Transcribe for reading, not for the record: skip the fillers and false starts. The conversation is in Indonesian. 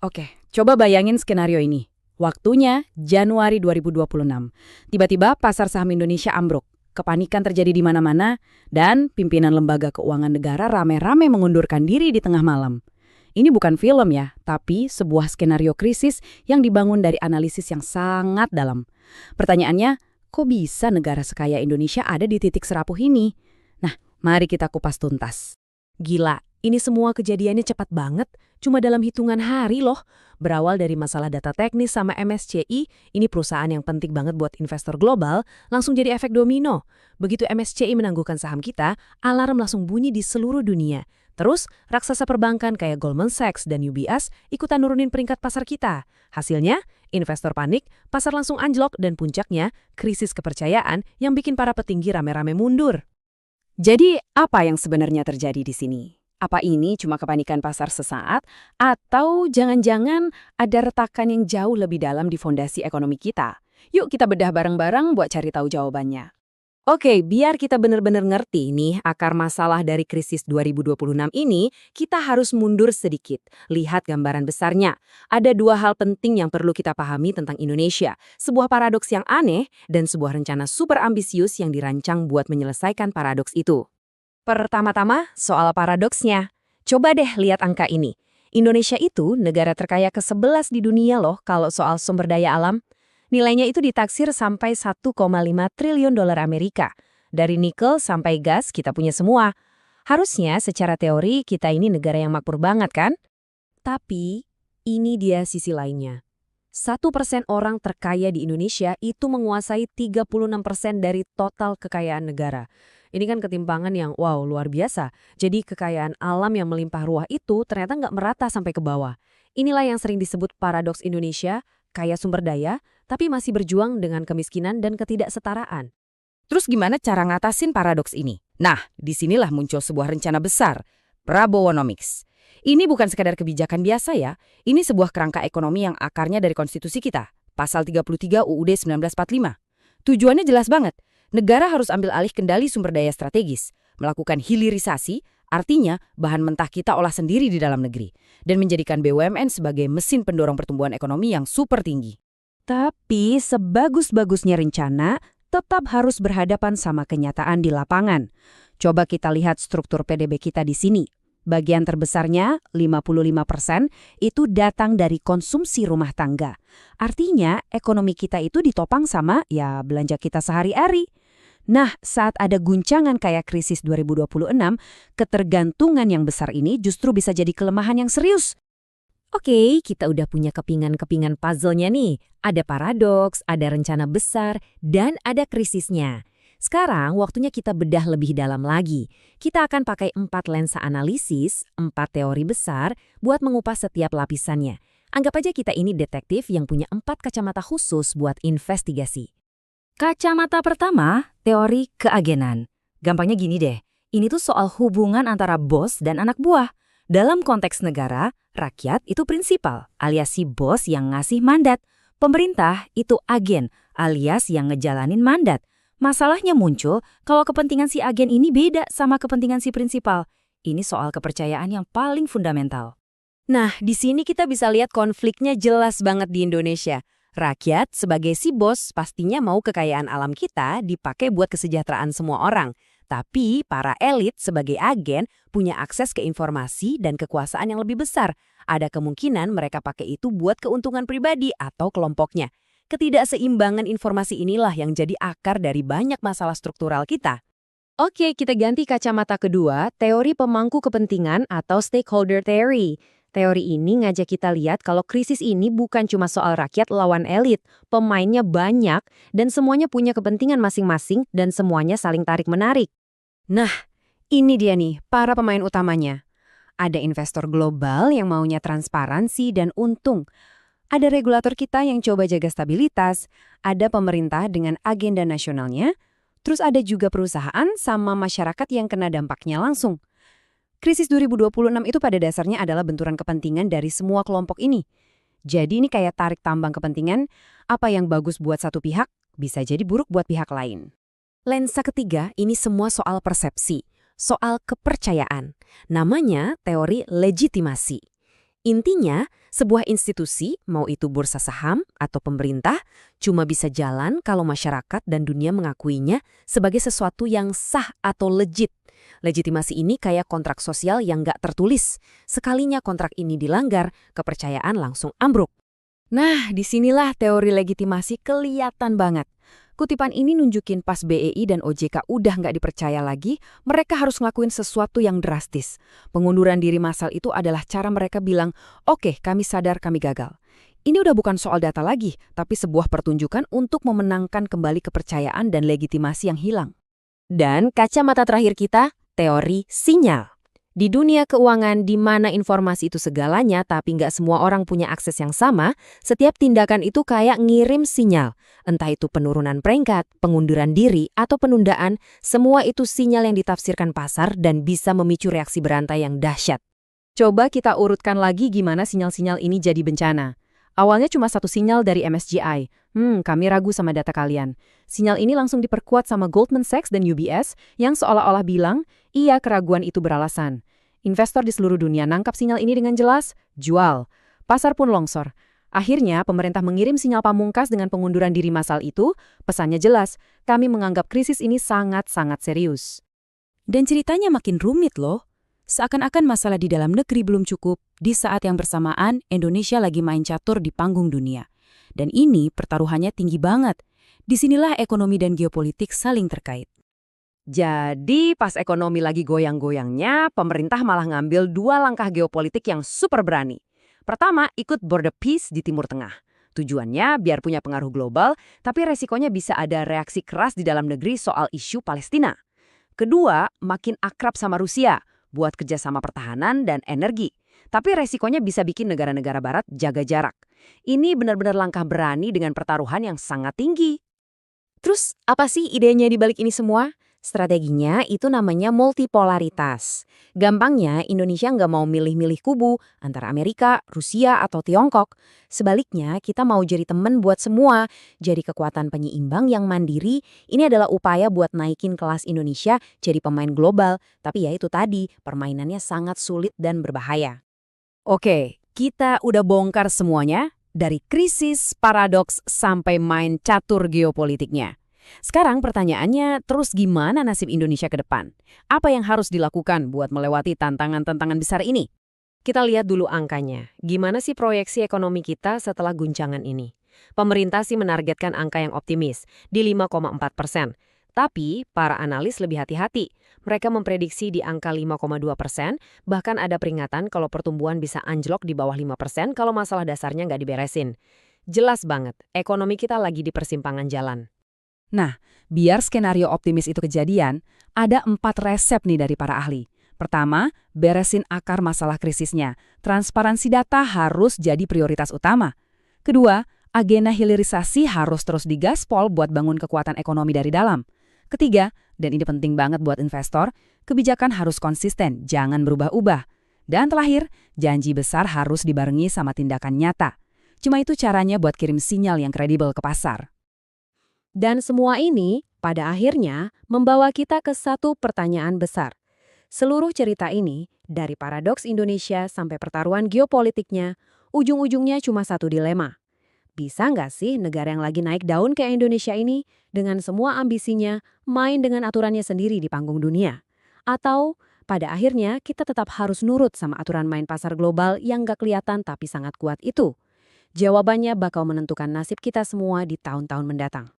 Oke, coba bayangin skenario ini. Waktunya Januari 2026. Tiba-tiba pasar saham Indonesia ambruk. Kepanikan terjadi di mana-mana, dan pimpinan lembaga keuangan negara rame-rame mengundurkan diri di tengah malam. Ini bukan film ya, tapi sebuah skenario krisis yang dibangun dari analisis yang sangat dalam. Pertanyaannya, kok bisa negara sekaya Indonesia ada di titik serapuh ini? Nah, mari kita kupas tuntas. Gila, ini semua kejadiannya cepat banget, cuma dalam hitungan hari loh. Berawal dari masalah data teknis sama MSCI, ini perusahaan yang penting banget buat investor global, langsung jadi efek domino. Begitu MSCI menangguhkan saham kita, alarm langsung bunyi di seluruh dunia. Terus, raksasa perbankan kayak Goldman Sachs dan UBS ikutan nurunin peringkat pasar kita. Hasilnya, investor panik, pasar langsung anjlok, dan puncaknya, krisis kepercayaan yang bikin para petinggi rame-rame mundur. Jadi, apa yang sebenarnya terjadi di sini? Apa ini cuma kepanikan pasar sesaat, atau jangan-jangan ada retakan yang jauh lebih dalam di fondasi ekonomi kita? Yuk kita bedah bareng-bareng buat cari tahu jawabannya. Oke, biar kita benar-benar ngerti nih akar masalah dari krisis 2026 ini, kita harus mundur sedikit. Lihat gambaran besarnya. Ada dua hal penting yang perlu kita pahami tentang Indonesia. Sebuah paradoks yang aneh dan sebuah rencana super ambisius yang dirancang buat menyelesaikan paradoks itu. Pertama-tama, soal paradoksnya. Coba deh lihat angka ini. Indonesia itu negara terkaya ke-11 di dunia loh kalau soal sumber daya alam. Nilainya itu ditaksir sampai 1,5 triliun dolar Amerika. Dari nikel sampai gas kita punya semua. Harusnya secara teori kita ini negara yang makmur banget kan? Tapi ini dia sisi lainnya. 1% orang terkaya di Indonesia itu menguasai 36% dari total kekayaan negara. Ini kan ketimpangan yang wow luar biasa. Jadi kekayaan alam yang melimpah ruah itu ternyata nggak merata sampai ke bawah. Inilah yang sering disebut paradoks Indonesia, kaya sumber daya, tapi masih berjuang dengan kemiskinan dan ketidaksetaraan. Terus gimana cara ngatasin paradoks ini? Nah, disinilah muncul sebuah rencana besar, Prabowonomics. Ini bukan sekadar kebijakan biasa ya, ini sebuah kerangka ekonomi yang akarnya dari konstitusi kita, pasal 33 UUD 1945. Tujuannya jelas banget, negara harus ambil alih kendali sumber daya strategis, melakukan hilirisasi, artinya bahan mentah kita olah sendiri di dalam negeri, dan menjadikan BUMN sebagai mesin pendorong pertumbuhan ekonomi yang super tinggi. Tapi sebagus-bagusnya rencana, tetap harus berhadapan sama kenyataan di lapangan. Coba kita lihat struktur PDB kita di sini. Bagian terbesarnya, 55%, itu datang dari konsumsi rumah tangga. Artinya, ekonomi kita itu ditopang sama ya belanja kita sehari-hari. Nah, saat ada guncangan kayak krisis 2026, ketergantungan yang besar ini justru bisa jadi kelemahan yang serius. Oke, kita udah punya kepingan-kepingan puzzle-nya nih. Ada paradoks, ada rencana besar, dan ada krisisnya. Sekarang waktunya kita bedah lebih dalam lagi. Kita akan pakai 4 lensa analisis, 4 teori besar, buat mengupas setiap lapisannya. Anggap aja kita ini detektif yang punya 4 kacamata khusus buat investigasi. Kacamata pertama, teori keagenan. Gampangnya gini deh, ini tuh soal hubungan antara bos dan anak buah. Dalam konteks negara, rakyat itu prinsipal, alias si bos yang ngasih mandat. Pemerintah itu agen, alias yang ngejalanin mandat. Masalahnya muncul kalau kepentingan si agen ini beda sama kepentingan si prinsipal. Ini soal kepercayaan yang paling fundamental. Nah, di sini kita bisa lihat konfliknya jelas banget di Indonesia. Rakyat sebagai si bos pastinya mau kekayaan alam kita dipakai buat kesejahteraan semua orang. Tapi para elit sebagai agen punya akses ke informasi dan kekuasaan yang lebih besar. Ada kemungkinan mereka pakai itu buat keuntungan pribadi atau kelompoknya. Ketidakseimbangan informasi inilah yang jadi akar dari banyak masalah struktural kita. Oke, kita ganti kacamata kedua, teori pemangku kepentingan atau stakeholder theory. Teori ini ngajak kita lihat kalau krisis ini bukan cuma soal rakyat lawan elit. Pemainnya banyak dan semuanya punya kepentingan masing-masing dan semuanya saling tarik-menarik. Nah, ini dia nih para pemain utamanya. Ada investor global yang maunya transparansi dan untung. Ada regulator kita yang coba jaga stabilitas. Ada pemerintah dengan agenda nasionalnya. Terus ada juga perusahaan sama masyarakat yang kena dampaknya langsung. Krisis 2026 itu pada dasarnya adalah benturan kepentingan dari semua kelompok ini. Jadi ini kayak tarik tambang kepentingan, apa yang bagus buat satu pihak bisa jadi buruk buat pihak lain. Lensa ketiga ini semua soal persepsi, soal kepercayaan. Namanya teori legitimasi. Intinya, sebuah institusi, mau itu bursa saham atau pemerintah, cuma bisa jalan kalau masyarakat dan dunia mengakuinya sebagai sesuatu yang sah atau legit. Legitimasi ini kayak kontrak sosial yang nggak tertulis. Sekalinya kontrak ini dilanggar, kepercayaan langsung ambruk. Nah, disinilah teori legitimasi kelihatan banget. Kutipan ini nunjukin pas BEI dan OJK udah nggak dipercaya lagi, mereka harus ngelakuin sesuatu yang drastis. Pengunduran diri massal itu adalah cara mereka bilang, oke, kami sadar kami gagal. Ini udah bukan soal data lagi, tapi sebuah pertunjukan untuk memenangkan kembali kepercayaan dan legitimasi yang hilang. Dan kacamata terakhir kita, teori sinyal. Di dunia keuangan di mana informasi itu segalanya tapi nggak semua orang punya akses yang sama, setiap tindakan itu kayak ngirim sinyal. Entah itu penurunan peringkat, pengunduran diri, atau penundaan, semua itu sinyal yang ditafsirkan pasar dan bisa memicu reaksi berantai yang dahsyat. Coba kita urutkan lagi gimana sinyal-sinyal ini jadi bencana. Awalnya cuma satu sinyal dari MSCI. Kami ragu sama data kalian. Sinyal ini langsung diperkuat sama Goldman Sachs dan UBS yang seolah-olah bilang, iya keraguan itu beralasan. Investor di seluruh dunia nangkap sinyal ini dengan jelas, jual. Pasar pun longsor. Akhirnya pemerintah mengirim sinyal pamungkas dengan pengunduran diri massal itu, pesannya jelas, kami menganggap krisis ini sangat-sangat serius. Dan ceritanya makin rumit loh. Seakan-akan masalah di dalam negeri belum cukup, di saat yang bersamaan Indonesia lagi main catur di panggung dunia. Dan ini pertaruhannya tinggi banget. Disinilah ekonomi dan geopolitik saling terkait. Jadi pas ekonomi lagi goyang-goyangnya, pemerintah malah ngambil dua langkah geopolitik yang super berani. Pertama, ikut Border Peace di Timur Tengah. Tujuannya biar punya pengaruh global, tapi resikonya bisa ada reaksi keras di dalam negeri soal isu Palestina. Kedua, makin akrab sama Rusia, buat kerjasama pertahanan dan energi. Tapi resikonya bisa bikin negara-negara barat jaga jarak. Ini benar-benar langkah berani dengan pertaruhan yang sangat tinggi. Terus, apa sih idenya di balik ini semua? Strateginya itu namanya multipolaritas. Gampangnya, Indonesia nggak mau milih-milih kubu antara Amerika, Rusia, atau Tiongkok. Sebaliknya, kita mau jadi teman buat semua. Jadi kekuatan penyeimbang yang mandiri, ini adalah upaya buat naikin kelas Indonesia jadi pemain global. Tapi ya itu tadi, permainannya sangat sulit dan berbahaya. Oke, kita udah bongkar semuanya, dari krisis, paradoks, sampai main catur geopolitiknya. Sekarang pertanyaannya, terus gimana nasib Indonesia ke depan? Apa yang harus dilakukan buat melewati tantangan-tantangan besar ini? Kita lihat dulu angkanya. Gimana sih proyeksi ekonomi kita setelah guncangan ini? Pemerintah sih menargetkan angka yang optimis, di 5,4%. Tapi, para analis lebih hati-hati. Mereka memprediksi di angka 5,2%, bahkan ada peringatan kalau pertumbuhan bisa anjlok di bawah 5% kalau masalah dasarnya nggak diberesin. Jelas banget, ekonomi kita lagi di persimpangan jalan. Nah, biar skenario optimis itu kejadian, ada 4 resep nih dari para ahli. Pertama, beresin akar masalah krisisnya. Transparansi data harus jadi prioritas utama. Kedua, agenda hilirisasi harus terus digaspol buat bangun kekuatan ekonomi dari dalam. Ketiga, dan ini penting banget buat investor, kebijakan harus konsisten, jangan berubah-ubah. Dan terakhir, janji besar harus dibarengi sama tindakan nyata. Cuma itu caranya buat kirim sinyal yang kredibel ke pasar. Dan semua ini, pada akhirnya, membawa kita ke satu pertanyaan besar. Seluruh cerita ini, dari paradoks Indonesia sampai pertaruhan geopolitiknya, ujung-ujungnya cuma satu dilema. Bisa nggak sih negara yang lagi naik daun kayak Indonesia ini, dengan semua ambisinya, main dengan aturannya sendiri di panggung dunia? Atau, pada akhirnya, kita tetap harus nurut sama aturan main pasar global yang nggak kelihatan tapi sangat kuat itu? Jawabannya bakal menentukan nasib kita semua di tahun-tahun mendatang.